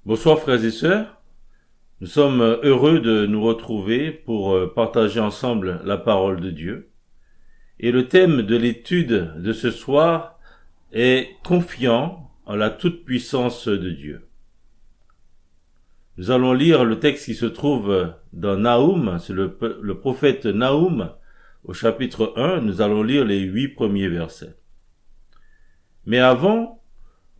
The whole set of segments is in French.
Bonsoir frères et sœurs, nous sommes heureux de nous retrouver pour partager ensemble la parole de Dieu. Et le thème de l'étude de ce soir est « Confiant en la toute-puissance de Dieu ». Nous allons lire le texte qui se trouve dans Naoum, c'est le prophète Naoum, au chapitre 1, nous allons lire les 8 premiers versets. Mais avant,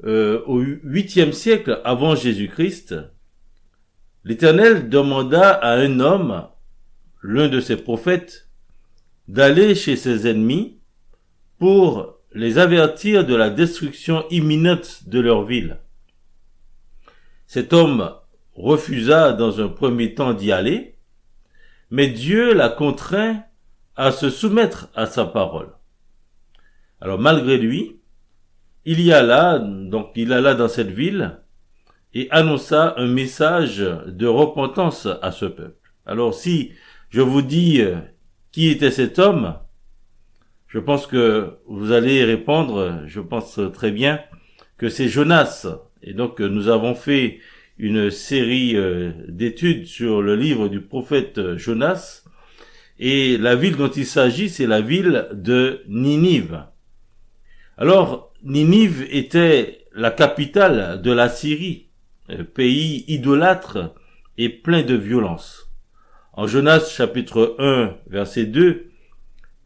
au 8e siècle avant Jésus-Christ, l'Éternel demanda à un homme, l'un de ses prophètes, d'aller chez ses ennemis pour les avertir de la destruction imminente de leur ville. Cet homme refusa dans un premier temps d'y aller, mais Dieu l'a contraint à se soumettre à sa parole. Alors malgré lui, il alla dans cette ville et annonça un message de repentance à ce peuple. Alors si je vous dis qui était cet homme, je pense que vous allez répondre, je pense très bien, que c'est Jonas. Et donc nous avons fait une série d'études sur le livre du prophète Jonas, et la ville dont il s'agit, c'est la ville de Ninive. Alors, Ninive était la capitale de la Syrie, pays idolâtre et plein de violence. En Jonas chapitre 1, verset 2,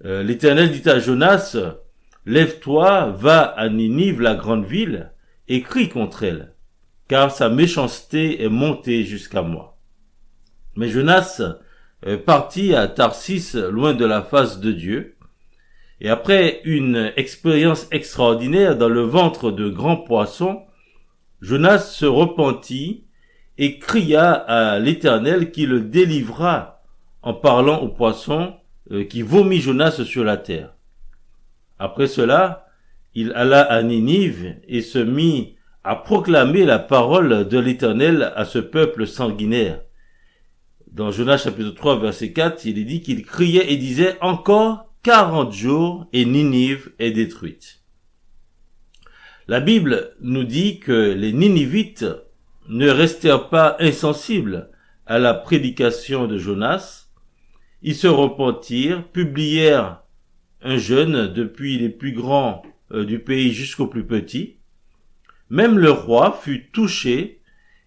l'Éternel dit à Jonas, « Lève-toi, va à Ninive, la grande ville, et crie contre elle, car sa méchanceté est montée jusqu'à moi. » Mais Jonas partit à Tarsis, loin de la face de Dieu, et après une expérience extraordinaire dans le ventre de grands poissons, Jonas se repentit et cria à l'Éternel qui le délivra en parlant aux poissons qui vomit Jonas sur la terre. Après cela, il alla à Ninive et se mit à proclamer la parole de l'Éternel à ce peuple sanguinaire. Dans Jonas chapitre 3 verset 4, il est dit qu'il criait et disait « Encore 40 jours et Ninive est détruite. » La Bible nous dit que les Ninivites ne restèrent pas insensibles à la prédication de Jonas. Ils se repentirent, publièrent un jeûne depuis les plus grands du pays jusqu'aux plus petits. Même le roi fut touché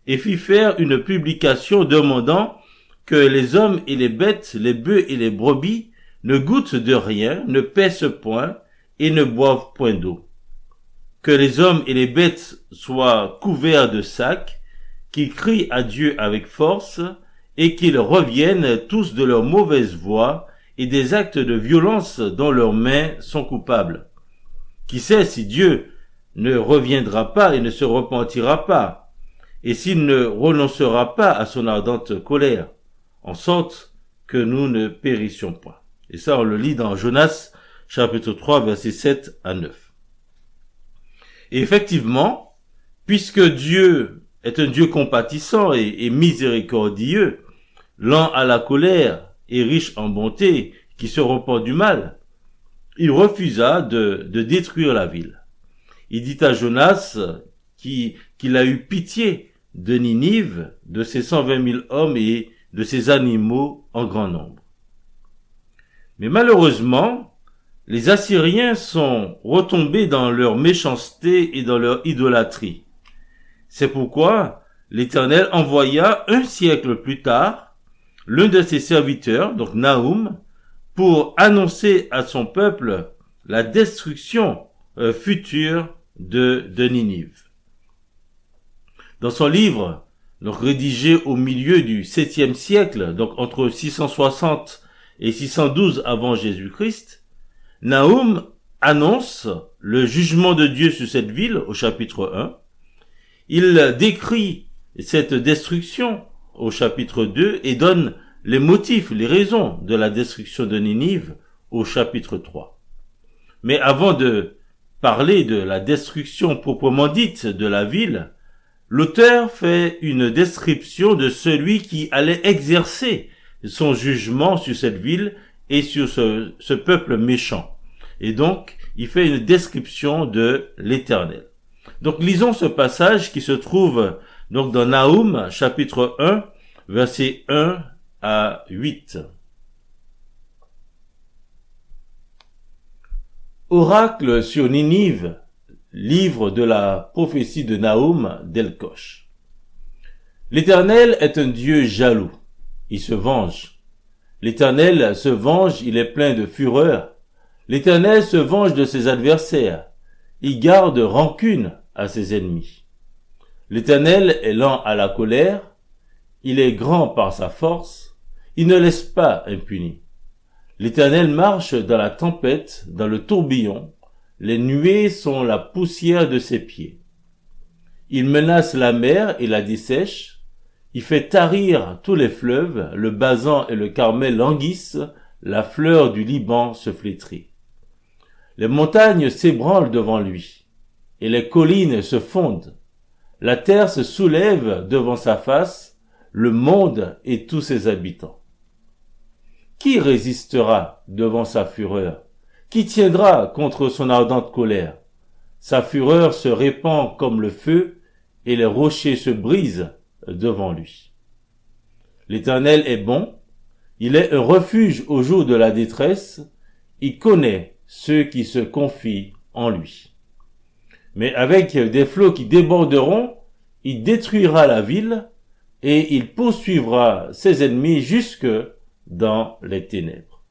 et fit faire une publication demandant que les hommes et les bêtes, les bœufs et les brebis ne goûtent de rien, ne pèsent point et ne boivent point d'eau. Que les hommes et les bêtes soient couverts de sacs, qu'ils crient à Dieu avec force et qu'ils reviennent tous de leur mauvaise voie et des actes de violence dont leurs mains sont coupables. Qui sait si Dieu ne reviendra pas et ne se repentira pas, et s'il ne renoncera pas à son ardente colère, en sorte que nous ne périssions point. Et ça, on le lit dans Jonas, chapitre 3, versets 7 à 9. Et effectivement, puisque Dieu est un Dieu compatissant et miséricordieux, lent à la colère et riche en bonté, qui se repent du mal, il refusa de détruire la ville. Il dit à Jonas qu'il a eu pitié de Ninive, de ses 120 000 hommes et de ses animaux en grand nombre. Mais malheureusement, les Assyriens sont retombés dans leur méchanceté et dans leur idolâtrie. C'est pourquoi l'Éternel envoya un siècle plus tard l'un de ses serviteurs, donc Naoum, pour annoncer à son peuple la destruction future de Ninive. Dans son livre, donc rédigé au milieu du 7e siècle, donc entre 660 et 612 avant Jésus-Christ, Naoum annonce le jugement de Dieu sur cette ville au chapitre 1. Il décrit cette destruction au chapitre 2 et donne les motifs, les raisons de la destruction de Ninive au chapitre 3. Mais avant de parler de la destruction proprement dite de la ville, l'auteur fait une description de celui qui allait exercer son jugement sur cette ville et sur ce peuple méchant. Et donc, il fait une description de l'Éternel. Donc, lisons ce passage qui se trouve Donc dans Nahum, chapitre 1, versets 1 à 8. Oracle sur Ninive, livre de la prophétie de Nahum d'Elkosh. L'Éternel est un Dieu jaloux, il se venge. L'Éternel se venge, il est plein de fureur. L'Éternel se venge de ses adversaires, il garde rancune à ses ennemis. L'Éternel est lent à la colère, il est grand par sa force, il ne laisse pas impuni. L'Éternel marche dans la tempête, dans le tourbillon, les nuées sont la poussière de ses pieds. Il menace la mer et la dessèche, il fait tarir tous les fleuves, le Basan et le Carmel languissent, la fleur du Liban se flétrit. Les montagnes s'ébranlent devant lui, et les collines se fondent. La terre se soulève devant sa face, le monde et tous ses habitants. Qui résistera devant sa fureur? Qui tiendra contre son ardente colère? Sa fureur se répand comme le feu, et les rochers se brisent devant lui. L'Éternel est bon, il est un refuge au jour de la détresse, il connaît ceux qui se confient en lui. Mais avec des flots qui déborderont, il détruira la ville, et il poursuivra ses ennemis jusque dans les ténèbres.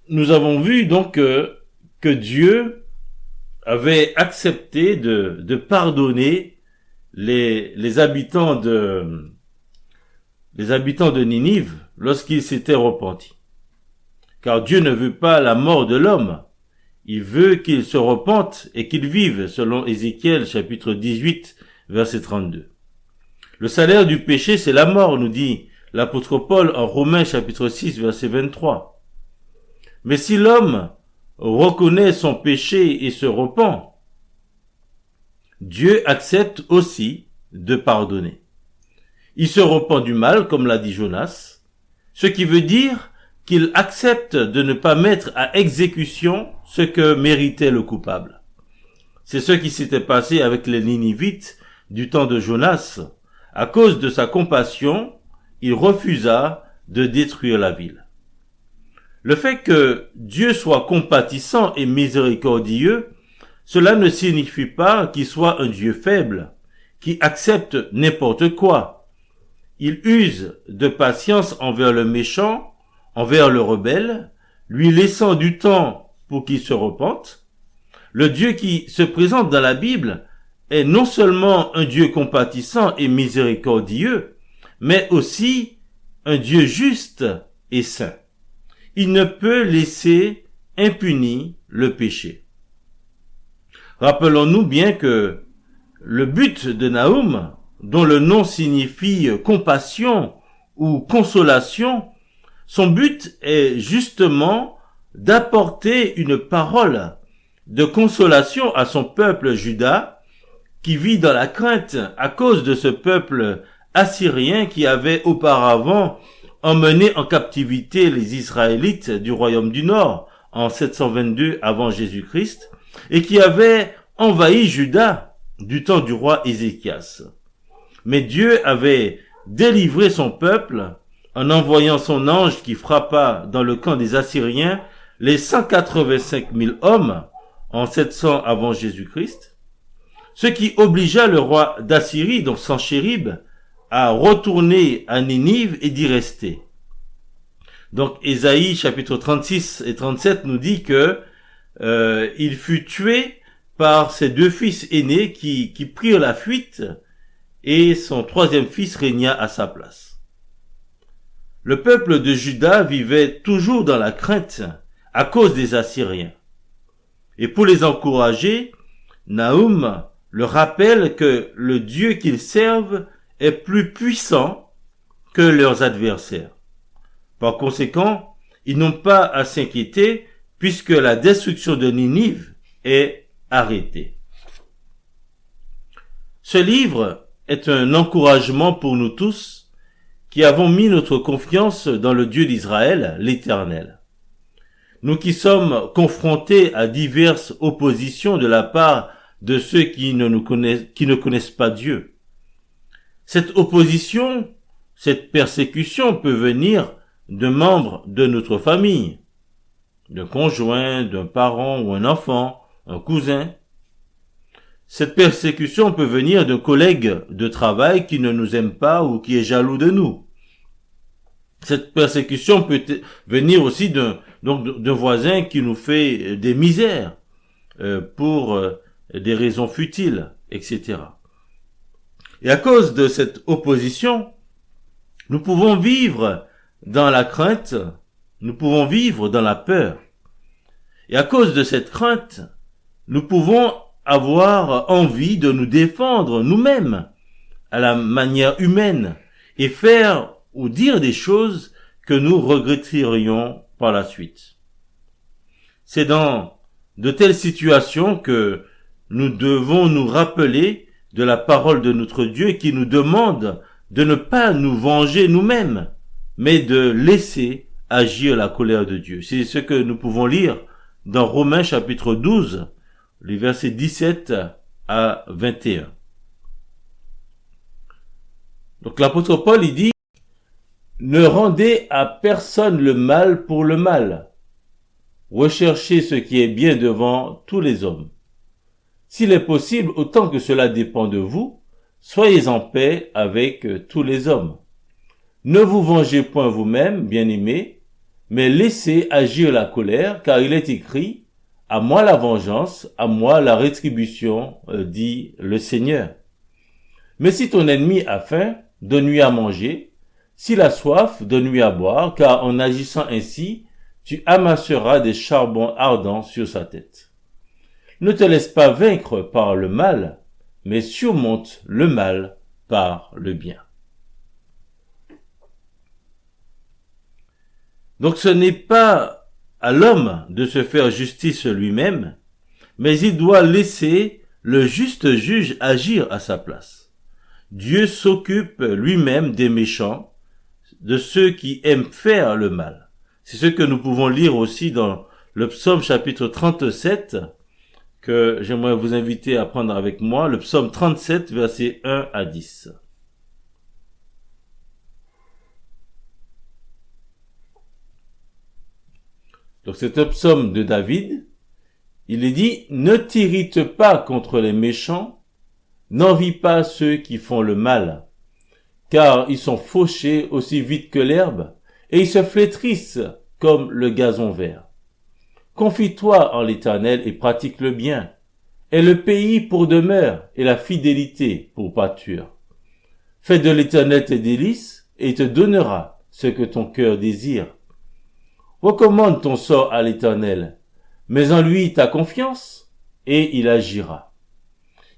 Nous avons vu donc que Dieu avait accepté de pardonner les habitants de Ninive lorsqu'ils s'étaient repentis. Car Dieu ne veut pas la mort de l'homme, il veut qu'ils se repentent et qu'ils vivent, selon Ézéchiel chapitre 18, verset 32. Le salaire du péché, c'est la mort, nous dit l'apôtre Paul en Romains chapitre 6, verset 23. Mais si l'homme reconnaît son péché et se repent, Dieu accepte aussi de pardonner. Il se repent du mal, comme l'a dit Jonas, ce qui veut dire qu'il accepte de ne pas mettre à exécution ce que méritait le coupable. C'est ce qui s'était passé avec les Ninivites du temps de Jonas. À cause de sa compassion, il refusa de détruire la ville. Le fait que Dieu soit compatissant et miséricordieux, cela ne signifie pas qu'il soit un Dieu faible, qui accepte n'importe quoi. Il use de patience envers le méchant, envers le rebelle, lui laissant du temps pour qu'il se repente. Le Dieu qui se présente dans la Bible est non seulement un Dieu compatissant et miséricordieux, mais aussi un Dieu juste et saint. Il ne peut laisser impuni le péché. Rappelons-nous bien que le but de Nahum, dont le nom signifie compassion ou consolation, son but est justement d'apporter une parole de consolation à son peuple Juda, qui vit dans la crainte à cause de ce peuple assyrien qui avait auparavant emmené en captivité les Israélites du royaume du Nord en 722 avant Jésus-Christ et qui avait envahi Juda du temps du roi Ézéchias. Mais Dieu avait délivré son peuple en envoyant son ange qui frappa dans le camp des Assyriens les 185 000 hommes en 700 avant Jésus-Christ, ce qui obligea le roi d'Assyrie, donc Sanchérib, à retourner à Ninive et d'y rester. Donc Ésaïe chapitre 36 et 37 nous dit que il fut tué par ses deux fils aînés qui prirent la fuite et son troisième fils régna à sa place. Le peuple de Juda vivait toujours dans la crainte à cause des Assyriens. Et pour les encourager, Nahum leur rappelle que le Dieu qu'ils servent est plus puissant que leurs adversaires. Par conséquent, ils n'ont pas à s'inquiéter puisque la destruction de Ninive est arrêtée. Ce livre est un encouragement pour nous tous qui avons mis notre confiance dans le Dieu d'Israël, l'Éternel. Nous qui sommes confrontés à diverses oppositions de la part de ceux qui ne connaissent pas Dieu. Cette opposition, cette persécution peut venir de membres de notre famille, d'un conjoint, d'un parent ou un enfant, un cousin. Cette persécution peut venir d'un collègue de travail qui ne nous aime pas ou qui est jaloux de nous. Cette persécution peut venir aussi d'un voisin qui nous fait des misères pour des raisons futiles, etc. Et à cause de cette opposition, nous pouvons vivre dans la crainte, nous pouvons vivre dans la peur. Et à cause de cette crainte, nous pouvons avoir envie de nous défendre nous-mêmes à la manière humaine et faire ou dire des choses que nous regretterions par la suite. C'est dans de telles situations que nous devons nous rappeler de la parole de notre Dieu qui nous demande de ne pas nous venger nous-mêmes, mais de laisser agir la colère de Dieu. C'est ce que nous pouvons lire dans Romains chapitre 12, les versets 17 à 21. Donc l'apôtre Paul, il dit: ne rendez à personne le mal pour le mal. Recherchez ce qui est bien devant tous les hommes. S'il est possible, autant que cela dépend de vous, soyez en paix avec tous les hommes. Ne vous vengez point vous-même, bien-aimés, mais laissez agir la colère, car il est écrit: à moi la vengeance, à moi la rétribution, dit le Seigneur. Mais si ton ennemi a faim, donne-lui à manger. S'il a soif, donne-lui à boire, car en agissant ainsi, tu amasseras des charbons ardents sur sa tête. Ne te laisse pas vaincre par le mal, mais surmonte le mal par le bien. Donc ce n'est pas à l'homme de se faire justice lui-même, mais il doit laisser le juste juge agir à sa place. Dieu s'occupe lui-même des méchants, de ceux qui aiment faire le mal. C'est ce que nous pouvons lire aussi dans le psaume chapitre 37, que j'aimerais vous inviter à prendre avec moi, le psaume 37, versets 1 à 10. Donc c'est un psaume de David. Il est dit: ne t'irrite pas contre les méchants, n'envie pas ceux qui font le mal, car ils sont fauchés aussi vite que l'herbe, et ils se flétrissent comme le gazon vert. Confie-toi en l'Éternel et pratique le bien, et le pays pour demeure, et la fidélité pour pâture. Fais de l'Éternel tes délices, et il te donnera ce que ton cœur désire. Recommande ton sort à l'Éternel, mets en lui ta confiance, et il agira.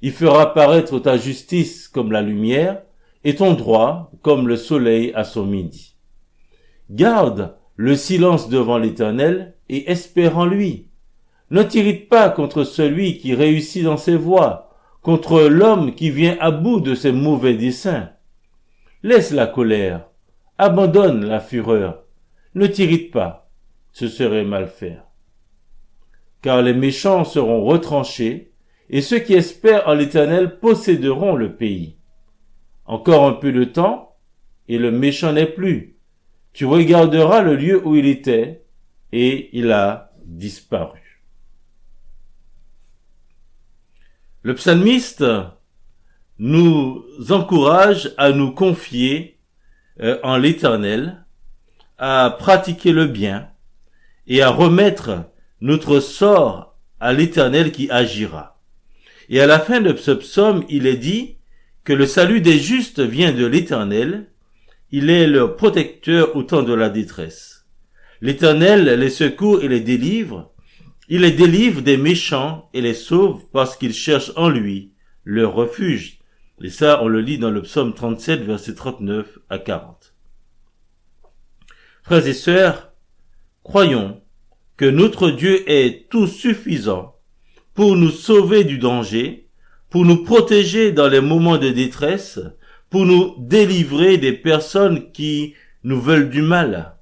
Il fera paraître ta justice comme la lumière, et ton droit comme le soleil à son midi. Garde le silence devant l'Éternel et espère en lui. Ne t'irrite pas contre celui qui réussit dans ses voies, contre l'homme qui vient à bout de ses mauvais desseins. Laisse la colère, abandonne la fureur, ne t'irrite pas, ce serait mal faire. Car les méchants seront retranchés, et ceux qui espèrent en l'Éternel posséderont le pays. Encore un peu de temps, et le méchant n'est plus. Tu regarderas le lieu où il était, et il a disparu. Le psalmiste nous encourage à nous confier en l'Éternel, à pratiquer le bien, et à remettre notre sort à l'Éternel qui agira. Et à la fin de ce psaume, il est dit que le salut des justes vient de l'Éternel, il est leur protecteur au temps de la détresse. L'Éternel les secourt et les délivre, il les délivre des méchants et les sauve parce qu'ils cherchent en lui leur refuge. Et ça, on le lit dans le psaume 37, versets 39 à 40. Frères et sœurs, croyons que notre Dieu est tout suffisant pour nous sauver du danger, pour nous protéger dans les moments de détresse, pour nous délivrer des personnes qui nous veulent du mal.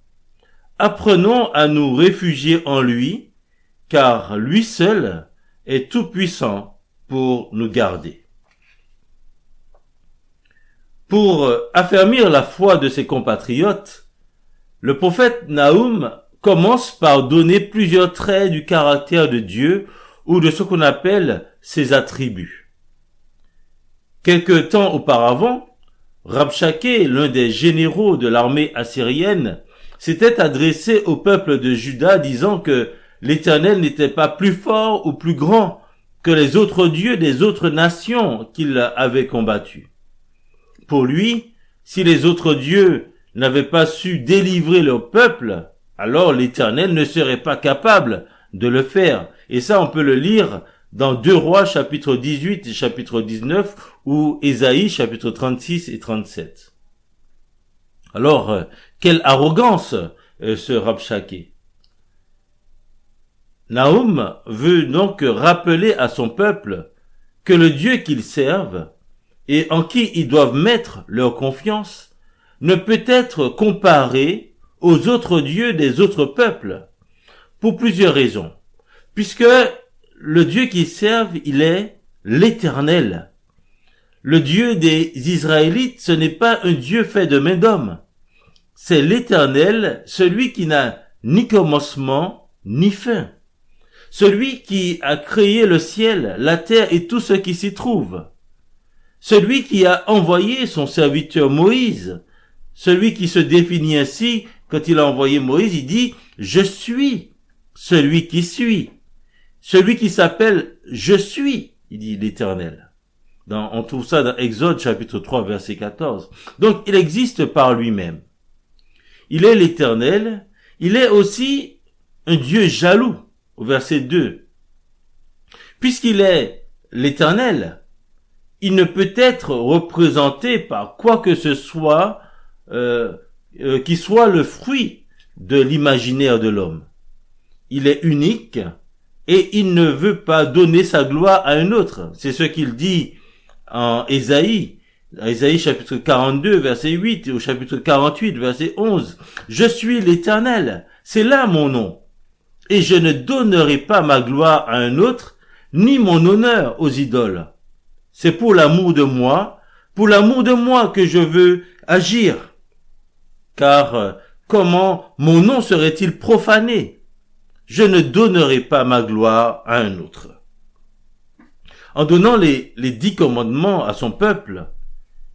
apprenons à nous réfugier en lui, car lui seul est tout-puissant pour nous garder. Pour affermir la foi de ses compatriotes, le prophète Nahum commence par donner plusieurs traits du caractère de Dieu ou de ce qu'on appelle ses attributs. Quelque temps auparavant, Rabshakeh, l'un des généraux de l'armée assyrienne, s'était adressé au peuple de Juda disant que l'Éternel n'était pas plus fort ou plus grand que les autres dieux des autres nations qu'il avait combattues. Pour lui, si les autres dieux n'avaient pas su délivrer leur peuple, alors l'Éternel ne serait pas capable de le faire. Et ça, on peut le lire dans 2 Rois chapitre 18 et chapitre 19 ou Ésaïe chapitre 36 et 37. Alors, quelle arrogance ce Rabshakeh. Nahum veut donc rappeler à son peuple que le Dieu qu'ils servent et en qui ils doivent mettre leur confiance ne peut être comparé aux autres dieux des autres peuples, pour plusieurs raisons. Puisque le Dieu qu'ils servent, il est l'Éternel. Le Dieu des Israélites, ce n'est pas un Dieu fait de main d'homme. C'est l'Éternel, celui qui n'a ni commencement, ni fin. Celui qui a créé le ciel, la terre et tout ce qui s'y trouve. Celui qui a envoyé son serviteur Moïse. Celui qui se définit ainsi, quand il a envoyé Moïse, il dit « Je suis celui qui suis ». Celui qui s'appelle « Je suis », il dit l'Éternel. On trouve ça dans Exode chapitre 3 verset 14. Donc il existe par lui-même. Il est l'Éternel, il est aussi un Dieu jaloux, au verset 2. Puisqu'il est l'Éternel, il ne peut être représenté par quoi que ce soit qui soit le fruit de l'imaginaire de l'homme. Il est unique et il ne veut pas donner sa gloire à un autre. C'est ce qu'il dit en Ésaïe chapitre 42 verset 8 et au chapitre 48 verset 11. Je suis l'Éternel, c'est là mon nom, et je ne donnerai pas ma gloire à un autre, ni mon honneur aux idoles. C'est pour l'amour de moi que je veux agir. Car comment mon nom serait-il profané? Je ne donnerai pas ma gloire à un autre. En donnant les 10 commandements à son peuple,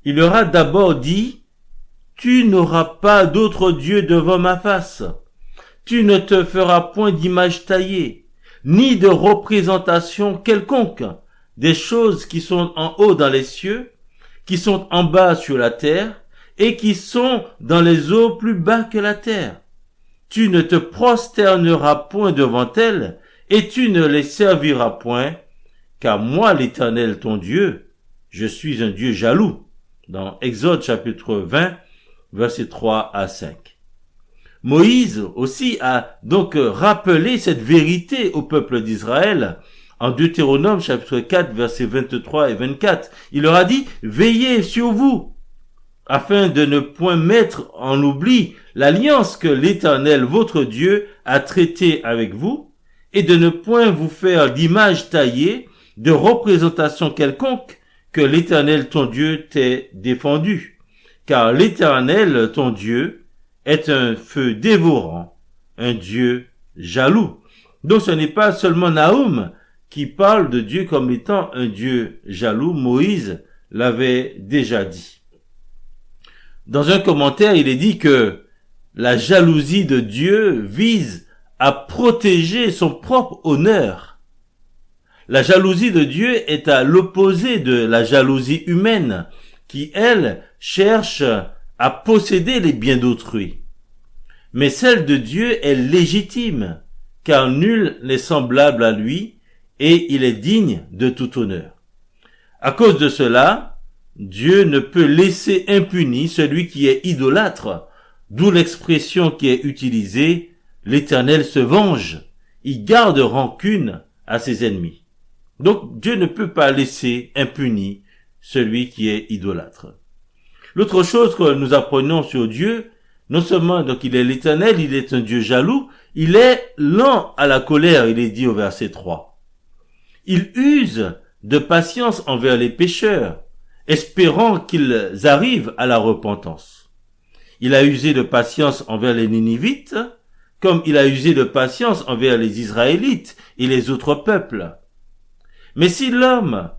il leur a d'abord dit « Tu n'auras pas d'autre Dieu devant ma face. Tu ne te feras point d'image taillée, ni de représentation quelconque des choses qui sont en haut dans les cieux, qui sont en bas sur la terre, et qui sont dans les eaux plus bas que la terre. Tu ne te prosterneras point devant elles, et tu ne les serviras point, car moi l'Éternel ton Dieu, je suis un Dieu jaloux. » Dans Exode chapitre 20, versets 3 à 5. Moïse aussi a donc rappelé cette vérité au peuple d'Israël en Deutéronome chapitre 4, versets 23 et 24. Il leur a dit « Veillez sur vous, afin de ne point mettre en oubli l'alliance que l'Éternel votre Dieu a traitée avec vous, et de ne point vous faire d'image taillée, de représentation quelconque, que l'Éternel ton Dieu t'ait défendu. Car l'Éternel ton Dieu est un feu dévorant, un Dieu jaloux. » Donc ce n'est pas seulement Nahum qui parle de Dieu comme étant un Dieu jaloux, Moïse l'avait déjà dit. Dans un commentaire, il est dit que la jalousie de Dieu vise à protéger son propre honneur. La jalousie de Dieu est à l'opposé de la jalousie humaine, qui, elle, cherche à posséder les biens d'autrui. Mais celle de Dieu est légitime, car nul n'est semblable à lui, et il est digne de tout honneur. À cause de cela, Dieu ne peut laisser impuni celui qui est idolâtre, d'où l'expression qui est utilisée, l'Éternel se venge, il garde rancune à ses ennemis. Donc Dieu ne peut pas laisser impuni celui qui est idolâtre. L'autre chose que nous apprenons sur Dieu, Non seulement donc il est l'Éternel, il est un Dieu jaloux, il est lent à la colère, il est dit au verset 3. Il use de patience envers les pécheurs, espérant qu'ils arrivent à la repentance. Il a usé de patience envers les Ninivites, comme il a usé de patience envers les Israélites et les autres peuples. Mais si l'homme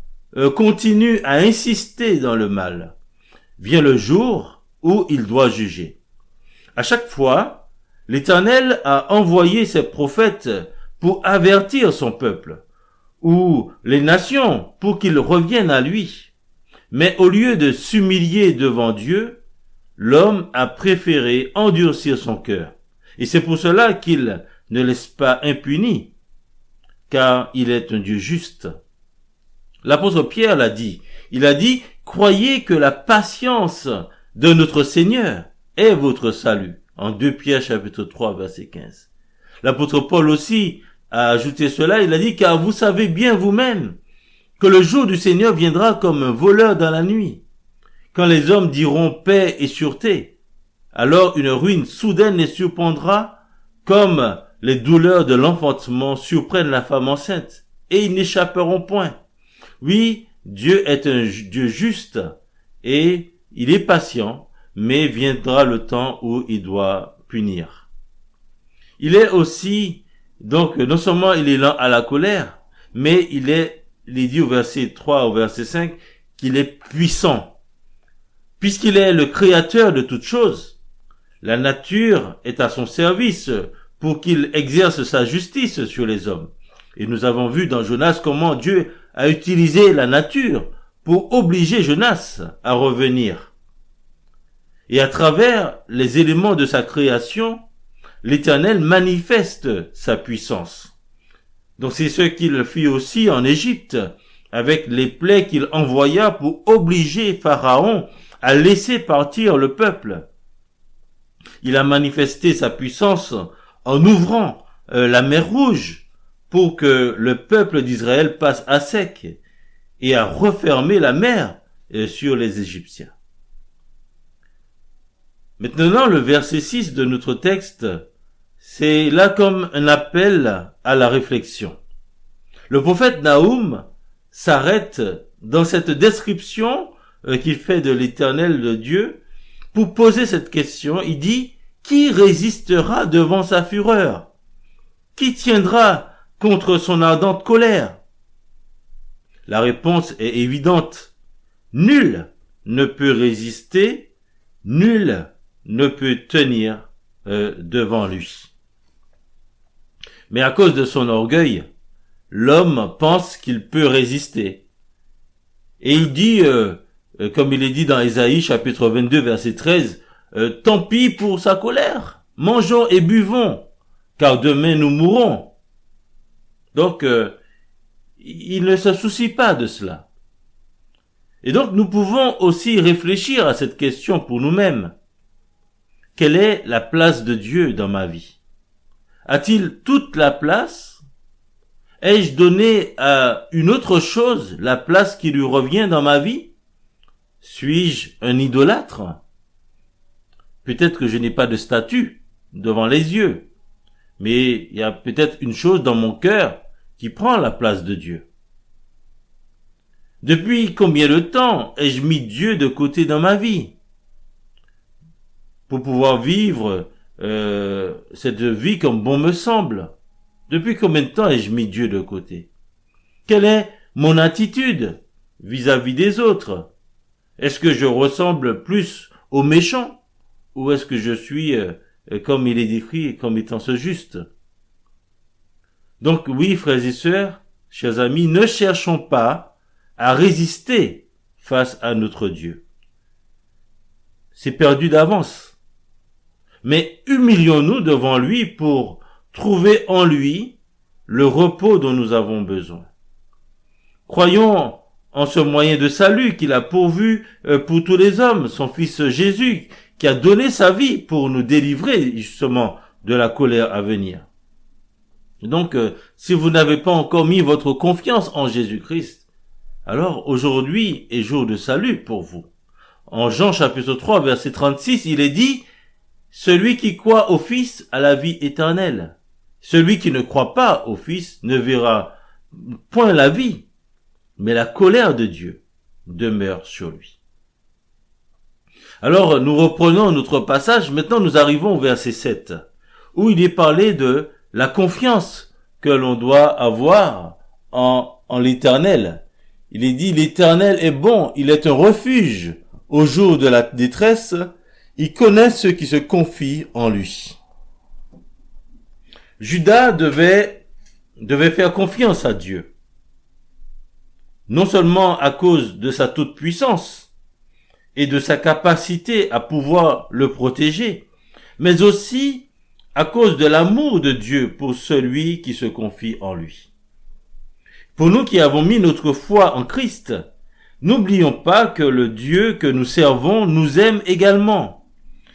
continue à insister dans le mal, vient le jour où il doit juger. À chaque fois, l'Éternel a envoyé ses prophètes pour avertir son peuple, ou les nations pour qu'ils reviennent à lui. Mais au lieu de s'humilier devant Dieu, l'homme a préféré endurcir son cœur. Et c'est pour cela qu'il ne laisse pas impuni, car il est un Dieu juste. L'apôtre Pierre l'a dit. Il a dit, croyez que la patience de notre Seigneur est votre salut. En 2 Pierre chapitre 3 verset 15. L'apôtre Paul aussi a ajouté cela. Il a dit, car vous savez bien vous-même que le jour du Seigneur viendra comme un voleur dans la nuit. Quand les hommes diront paix et sûreté, alors une ruine soudaine les surprendra comme les douleurs de l'enfantement surprennent la femme enceinte, et ils n'échapperont point. Oui, Dieu est un Dieu juste et il est patient, mais viendra le temps où il doit punir. Il est aussi, donc, non seulement il est lent à la colère, mais il est dit au verset 3 au verset 5 qu'il est puissant. Puisqu'il est le créateur de toutes choses, la nature est à son service pour qu'il exerce sa justice sur les hommes. Et nous avons vu dans Jonas comment Dieu a utilisé la nature pour obliger Jonas à revenir. Et à travers les éléments de sa création, l'Éternel manifeste sa puissance. Donc c'est ce qu'il fit aussi en Égypte, avec les plaies qu'il envoya pour obliger Pharaon à laisser partir le peuple. Il a manifesté sa puissance en ouvrant la mer Rouge pour que le peuple d'Israël passe à sec et a refermé la mer sur les Égyptiens. Maintenant, le verset 6 de notre texte, c'est là comme un appel à la réflexion. Le prophète Naoum s'arrête dans cette description qu'il fait de l'Éternel de Dieu pour poser cette question. Il dit, qui résistera devant sa fureur? Qui tiendra contre son ardente colère? La réponse est évidente. Nul ne peut résister, nul ne peut tenir devant lui. Mais à cause de son orgueil, l'homme pense qu'il peut résister. Et il dit, comme il est dit dans Ésaïe chapitre 22 verset 13, tant pis pour sa colère, mangeons et buvons, car demain nous mourrons. Donc, il ne se soucie pas de cela. Et donc, nous pouvons aussi réfléchir à cette question pour nous-mêmes. Quelle est la place de Dieu dans ma vie? A-t-il toute la place? Ai-je donné à une autre chose la place qui lui revient dans ma vie? Suis-je un idolâtre? Peut-être que je n'ai pas de statut devant les yeux, mais il y a peut-être une chose dans mon cœur qui prend la place de Dieu. Depuis combien de temps ai-je mis Dieu de côté dans ma vie pour pouvoir vivre cette vie comme bon me semble? Depuis combien de temps ai-je mis Dieu de côté? Quelle est mon attitude vis-à-vis des autres? Est-ce que je ressemble plus aux méchants ou est-ce que je suis comme il est décrit comme étant ce juste? Donc oui, frères et sœurs, chers amis, ne cherchons pas à résister face à notre Dieu. C'est perdu d'avance. Mais humilions-nous devant lui pour trouver en lui le repos dont nous avons besoin. Croyons en ce moyen de salut qu'il a pourvu pour tous les hommes, son Fils Jésus, qui a donné sa vie pour nous délivrer justement de la colère à venir. Donc, si vous n'avez pas encore mis votre confiance en Jésus-Christ, alors aujourd'hui est jour de salut pour vous. En Jean chapitre 3 verset 36, il est dit, celui qui croit au Fils a la vie éternelle. Celui qui ne croit pas au Fils ne verra point la vie, mais la colère de Dieu demeure sur lui. Alors, nous reprenons notre passage. Maintenant, nous arrivons au verset 7, où il est parlé de la confiance que l'on doit avoir en l'Éternel. Il est dit, l'Éternel est bon, il est un refuge au jour de la détresse, il connaît ceux qui se confient en lui. Judas devait faire confiance à Dieu. Non seulement à cause de sa toute-puissance et de sa capacité à pouvoir le protéger, mais aussi à cause de l'amour de Dieu pour celui qui se confie en lui. Pour nous qui avons mis notre foi en Christ, n'oublions pas que le Dieu que nous servons nous aime également.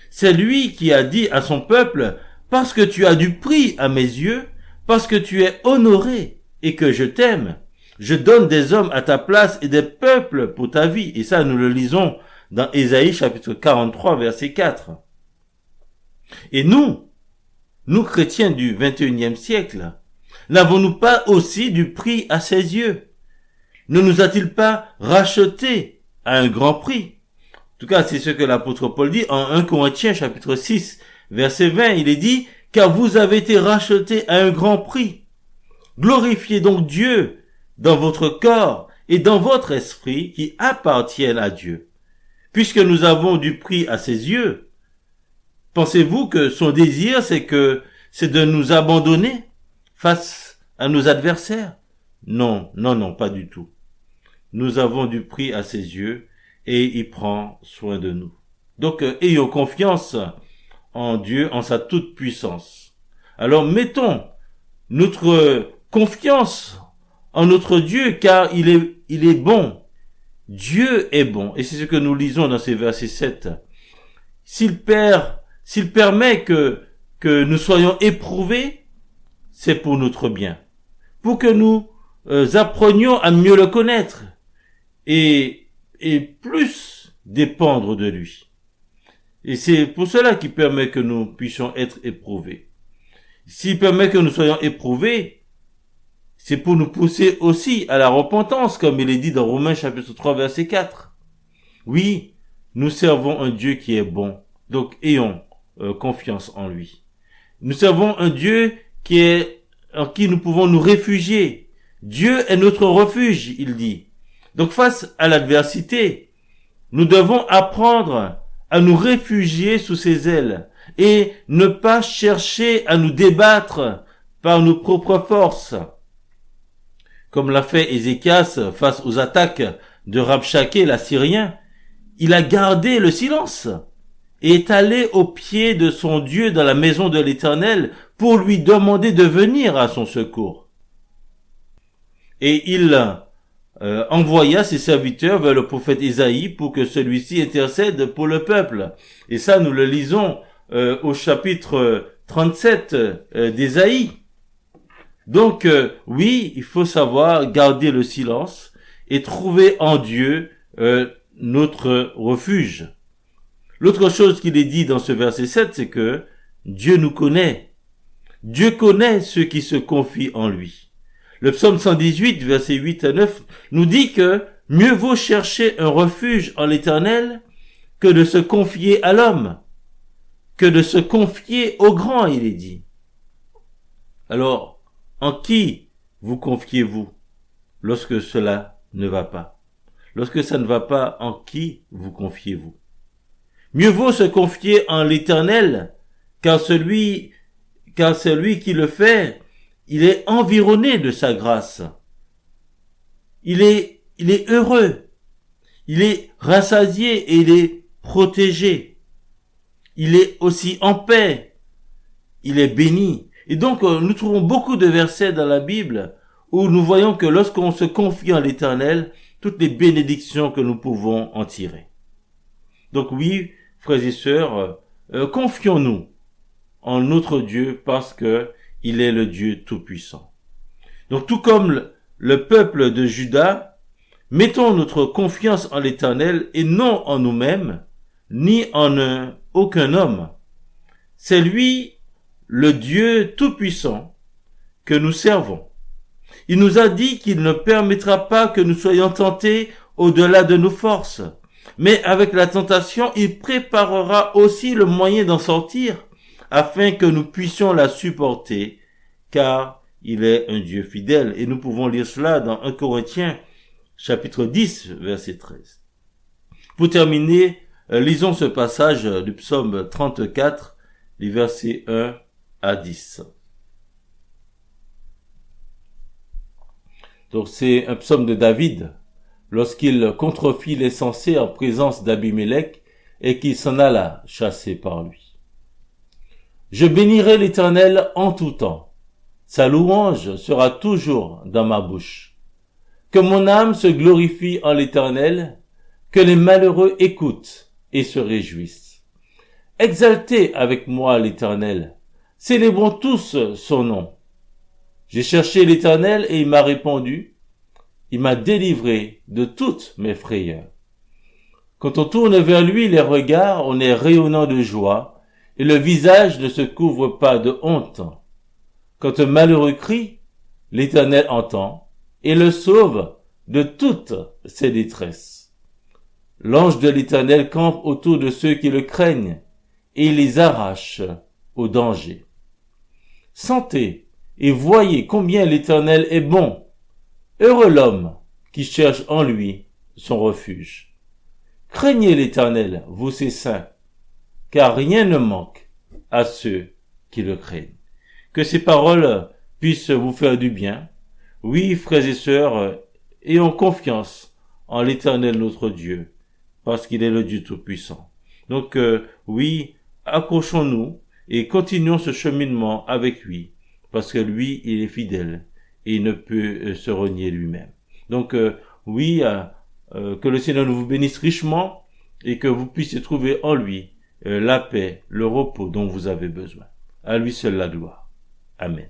C'est lui qui a dit à son peuple, « Parce que tu as du prix à mes yeux, parce que tu es honoré et que je t'aime, je donne des hommes à ta place et des peuples pour ta vie. » Et ça, nous le lisons dans Ésaïe chapitre 43, verset 4. Et nous chrétiens du 21e siècle, n'avons-nous pas aussi du prix à ses yeux? Ne nous a-t-il pas rachetés à un grand prix? En tout cas, c'est ce que l'apôtre Paul dit en 1 Corinthiens chapitre 6, verset 20. Il est dit, « Car vous avez été rachetés à un grand prix. Glorifiez donc Dieu dans votre corps et dans votre esprit qui appartiennent à Dieu. Puisque nous avons du prix à ses yeux, pensez-vous que son désir, c'est de nous abandonner face à nos adversaires? Non, pas du tout. Nous avons du prix à ses yeux et il prend soin de nous. Donc, ayons confiance en Dieu, en sa toute-puissance. Alors, mettons notre confiance en notre Dieu, car il est bon. Dieu est bon. Et c'est ce que nous lisons dans ces versets 7. S'il permet que nous soyons éprouvés, c'est pour notre bien. Pour que nous apprenions à mieux le connaître et plus dépendre de lui. Et c'est pour cela qu'il permet que nous puissions être éprouvés. S'il permet que nous soyons éprouvés, c'est pour nous pousser aussi à la repentance, comme il est dit dans Romains chapitre 3, verset 4. Oui, nous servons un Dieu qui est bon, donc ayons confiance en lui. Nous servons un Dieu en qui nous pouvons nous réfugier. Dieu est notre refuge, il dit. Donc face à l'adversité, nous devons apprendre à nous réfugier sous ses ailes et ne pas chercher à nous débattre par nos propres forces. Comme l'a fait Ézéchias face aux attaques de Rabchaké, l'Assyrien, il a gardé le silence et est allé au pied de son Dieu dans la maison de l'Éternel pour lui demander de venir à son secours. Et il envoya ses serviteurs vers le prophète Ésaïe pour que celui-ci intercède pour le peuple. Et ça, nous le lisons au chapitre 37 d'Ésaïe. Donc, oui, il faut savoir garder le silence et trouver en Dieu notre refuge. L'autre chose qu'il est dit dans ce verset 7, c'est que Dieu nous connaît. Dieu connaît ceux qui se confient en lui. Le psaume 118, versets 8 à 9, nous dit que mieux vaut chercher un refuge en l'Éternel que de se confier à l'homme, que de se confier au grand, il est dit. Alors, en qui vous confiez-vous lorsque cela ne va pas? Lorsque ça ne va pas, en qui vous confiez-vous? Mieux vaut se confier en l'Éternel, car celui qui le fait, il est environné de sa grâce. Il est heureux. Il est rassasié et il est protégé. Il est aussi en paix. Il est béni. Et donc, nous trouvons beaucoup de versets dans la Bible où nous voyons que lorsqu'on se confie en l'Éternel, toutes les bénédictions que nous pouvons en tirer. Donc oui, frères et sœurs, confions-nous en notre Dieu parce que il est le Dieu tout-puissant. Donc tout comme le peuple de Juda, mettons notre confiance en l'Éternel et non en nous-mêmes, ni en aucun homme. C'est lui, le Dieu Tout-Puissant, que nous servons. Il nous a dit qu'il ne permettra pas que nous soyons tentés au-delà de nos forces. Mais avec la tentation, il préparera aussi le moyen d'en sortir, afin que nous puissions la supporter, car il est un Dieu fidèle. Et nous pouvons lire cela dans 1 Corinthiens, chapitre 10, verset 13. Pour terminer, lisons ce passage du psaume 34, les versets 1 à 10. Donc c'est un psaume de David, lorsqu'il contrefit les censés en présence d'Abimélec et qu'il s'en alla chassé par lui. Je bénirai l'Éternel en tout temps. Sa louange sera toujours dans ma bouche. Que mon âme se glorifie en l'Éternel, que les malheureux écoutent et se réjouissent. Exaltez avec moi l'Éternel, célébrons tous son nom. J'ai cherché l'Éternel et il m'a répondu, il m'a délivré de toutes mes frayeurs. Quand on tourne vers lui les regards, on est rayonnant de joie, et le visage ne se couvre pas de honte. Quand un malheureux crie, l'Éternel entend, et le sauve de toutes ses détresses. L'ange de l'Éternel campe autour de ceux qui le craignent, et il les arrache au danger. Sentez et voyez combien l'Éternel est bon. Heureux l'homme qui cherche en lui son refuge. Craignez l'Éternel, vous ses saints, car rien ne manque à ceux qui le craignent. Que ces paroles puissent vous faire du bien. Oui, frères et sœurs, ayons confiance en l'Éternel notre Dieu, parce qu'il est le Dieu Tout-Puissant. Donc, oui, accrochons-nous et continuons ce cheminement avec lui, parce que lui, il est fidèle et il ne peut se renier lui-même. Donc, oui, que le Seigneur vous bénisse richement et que vous puissiez trouver en lui la paix, le repos dont vous avez besoin. À lui seul la gloire. Amen.